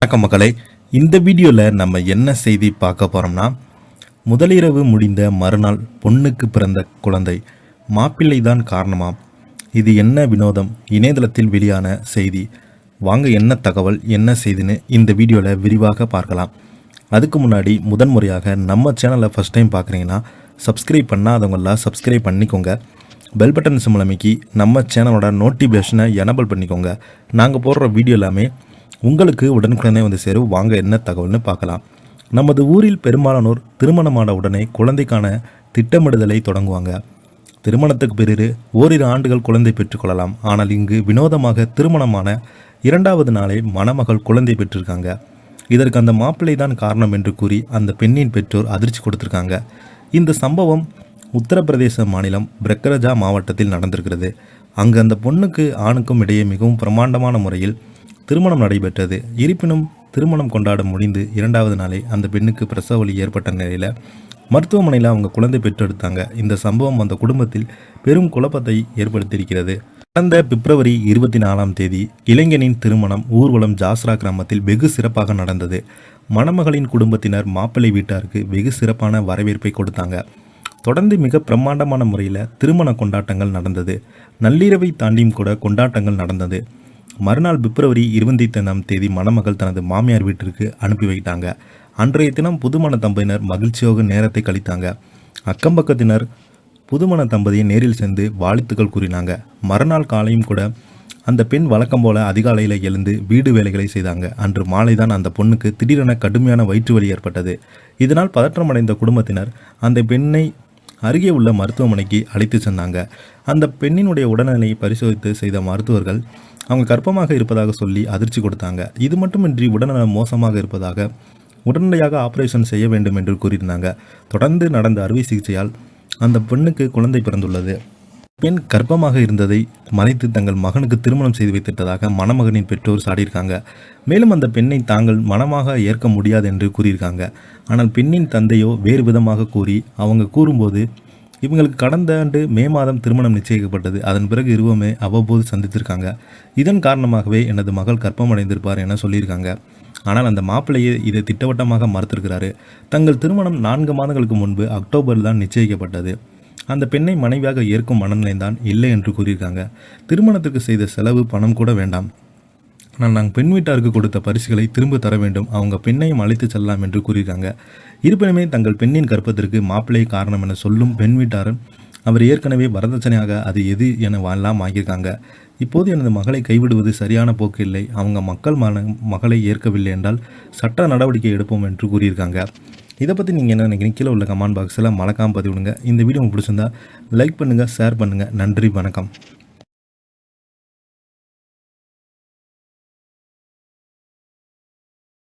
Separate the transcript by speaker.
Speaker 1: வணக்கம் மக்களே, இந்த வீடியோவில் நம்ம என்ன செய்தி பார்க்க போகிறோம்னா, முதலிரவு முடிந்த மறுநாள் பொண்ணுக்கு பிறந்த குழந்தை மாப்பிள்ளை தான் காரணமாம். இது என்ன வினோதம்? இணையதளத்தில் வெளியான செய்தி. வாங்க என்ன தகவல், என்ன செய்தின்னு இந்த வீடியோவில் விரிவாக பார்க்கலாம். அதுக்கு முன்னாடி முதன்முறையாக நம்ம சேனலை ஃபஸ்ட் டைம் பார்க்குறீங்கன்னா சப்ஸ்கிரைப் பண்ணாதவங்களாம் சப்ஸ்கிரைப் பண்ணிக்கோங்க. பெல் பட்டன் சிம்பிள் அமைக்கி நம்ம சேனலோட நோட்டிஃபிகேஷனை எனபிள் பண்ணிக்கோங்க. நாங்கள் போடுற வீடியோ எல்லாமே உங்களுக்கு உடனுக்குடனே வந்து சேரும். வாங்க என்ன தகவல்னு பார்க்கலாம். நமது ஊரில் பெரும்பாலானோர் திருமணமான உடனே குழந்தைக்கான திட்டமிடுதலை தொடங்குவாங்க. திருமணத்துக்கு பிறகு ஓரிரு ஆண்டுகள் குழந்தை பெற்றுக்கொள்ளலாம். ஆனால் இங்கு வினோதமாக திருமணமான 2வது நாளே மணமகள் குழந்தை பெற்றிருக்காங்க. இதற்கு அந்த மாப்பிள்ளை தான் காரணம் என்று கூறி அந்த பெண்ணின் பெற்றோர் அதிர்ச்சி கொடுத்திருக்காங்க. இந்த சம்பவம் உத்தரப்பிரதேச மாநிலம் பிரக்ரஜா மாவட்டத்தில் நடந்திருக்கிறது. அங்கு அந்த பொண்ணுக்கு ஆணுக்கும் இடையே மிகவும் பிரமாண்டமான முறையில் திருமணம் நடைபெற்றது. இருப்பினும் திருமணம் கொண்டாட முடிந்து 2வது நாளே அந்த பெண்ணுக்கு பிரசவ வலி ஏற்பட்ட நிலையில் மருத்துவமனையில் அவங்க குழந்தை பெற்றெடுத்தாங்க. இந்த சம்பவம் அந்த குடும்பத்தில் பெரும் குழப்பத்தை ஏற்படுத்தியிருக்கிறது. கடந்த பிப்ரவரி 24ஆம் தேதி இளைஞனின் திருமணம் ஊர்வலம் ஜாஸ்ரா கிராமத்தில் வெகு சிறப்பாக நடந்தது. மணமகளின் குடும்பத்தினர் மாப்பிள்ளை வீட்டாருக்கு வெகு சிறப்பான வரவேற்பை கொடுத்தாங்க. தொடர்ந்து மிக பிரம்மாண்டமான முறையில் திருமண கொண்டாட்டங்கள் நடந்தது. நள்ளிரவை தாண்டியும் கூட கொண்டாட்டங்கள் நடந்தது. மறுநாள் பிப்ரவரி 25ஆம் தேதி மணமகள் தனது மாமியார் வீட்டிற்கு அனுப்பி வைத்தாங்க. அன்றைய தினம் புதுமண தம்பதியினர் மகிழ்ச்சியோக நேரத்தை கழித்தாங்க. அக்கம்பக்கத்தினர் புதுமண தம்பதியை நேரில் சென்று வாழ்த்துக்கள் கூறினாங்க. மறுநாள் காலையும் கூட அந்த பெண் வழக்கம் போல அதிகாலையில் எழுந்து வீடு வேலைகளை செய்தாங்க. அன்று மாலை தான் அந்த பொண்ணுக்கு திடீரென கடுமையான வயிற்று வலி ஏற்பட்டது. இதனால் பதற்றமடைந்த குடும்பத்தினர் அந்த பெண்ணை அருகே உள்ள மருத்துவமனைக்கு அழைத்து சென்றாங்க. அந்த பெண்ணினுடைய உடல்நிலையை பரிசோதித்து செய்த மருத்துவர்கள் அவங்க கர்ப்பமாக இருப்பதாக சொல்லி அதிர்ச்சி கொடுத்தாங்க. இது மட்டுமின்றி உடல்நலம் மோசமாக இருப்பதாக உடனடியாக ஆபரேஷன் செய்ய வேண்டும் என்று கூறியிருந்தாங்க. தொடர்ந்து நடந்த அறுவை சிகிச்சையால் அந்த பெண்ணுக்கு குழந்தை பிறந்துள்ளது. பெண் கர்ப்பமாக இருந்ததை மறைத்து தங்கள் மகனுக்கு திருமணம் செய்து வைத்திருந்ததாக மணமகனின் பெற்றோர் சாடியிருக்காங்க. மேலும் அந்த பெண்ணை தாங்கள் மனமாக ஏற்க முடியாது என்று கூறியிருக்காங்க. ஆனால் பெண்ணின் தந்தையோ வேறு விதமாக கூறி அவங்க கூறும்போது இவங்களுக்கு கடந்த ஆண்டு மே மாதம் திருமணம் நிச்சயிக்கப்பட்டது. அதன் பிறகு இருவருமே அவ்வப்போது சந்தித்திருக்காங்க. இதன் காரணமாகவே எனது மகள் கர்ப்பமடைந்திருப்பார் என சொல்லியிருக்காங்க. ஆனால் அந்த மாப்பிள்ளையே இதை திட்டவட்டமாக மறுத்திருக்கிறாரு. தங்கள் திருமணம் 4 மாதங்களுக்கு முன்பு அக்டோபரில் தான் நிச்சயிக்கப்பட்டது. அந்த பெண்ணை மனைவியாக ஏற்கும் மனநிலை தான் இல்லை என்று கூறியிருக்காங்க. திருமணத்துக்கு செய்த செலவு பணம் கூட வேண்டாம், ஆனால் நாங்கள் பெண் வீட்டாருக்கு கொடுத்த பரிசுகளை திரும்ப தர வேண்டும், அவங்க பெண்ணையும் அழைத்து செல்லலாம் என்று கூறியிருக்காங்க. இருப்பினுமே தங்கள் பெண்ணின் கர்ப்பத்திற்கு மாப்பிள்ளை காரணம் என சொல்லும் பெண் வீட்டாரும் அவர் ஏற்கனவே வரதட்சணையாக அது எது என எல்லாம் ஆகியிருக்காங்க. இப்போது எனது மகளை கைவிடுவது சரியான போக்கு இல்லை, அவங்க மகளை ஏற்கவில்லை என்றால் சட்ட நடவடிக்கை எடுப்போம் என்று கூறியிருக்காங்க. இதை பற்றி நீங்கள் என்ன நினைக்கிறீங்க? கீழே உள்ள கமெண்ட் பாக்ஸில் மறக்காமல் பதிவிடுங்க. இந்த வீடியோ உங்களுக்கு பிடிச்சிருந்தா லைக் பண்ணுங்கள், ஷேர் பண்ணுங்கள். நன்றி, வணக்கம்.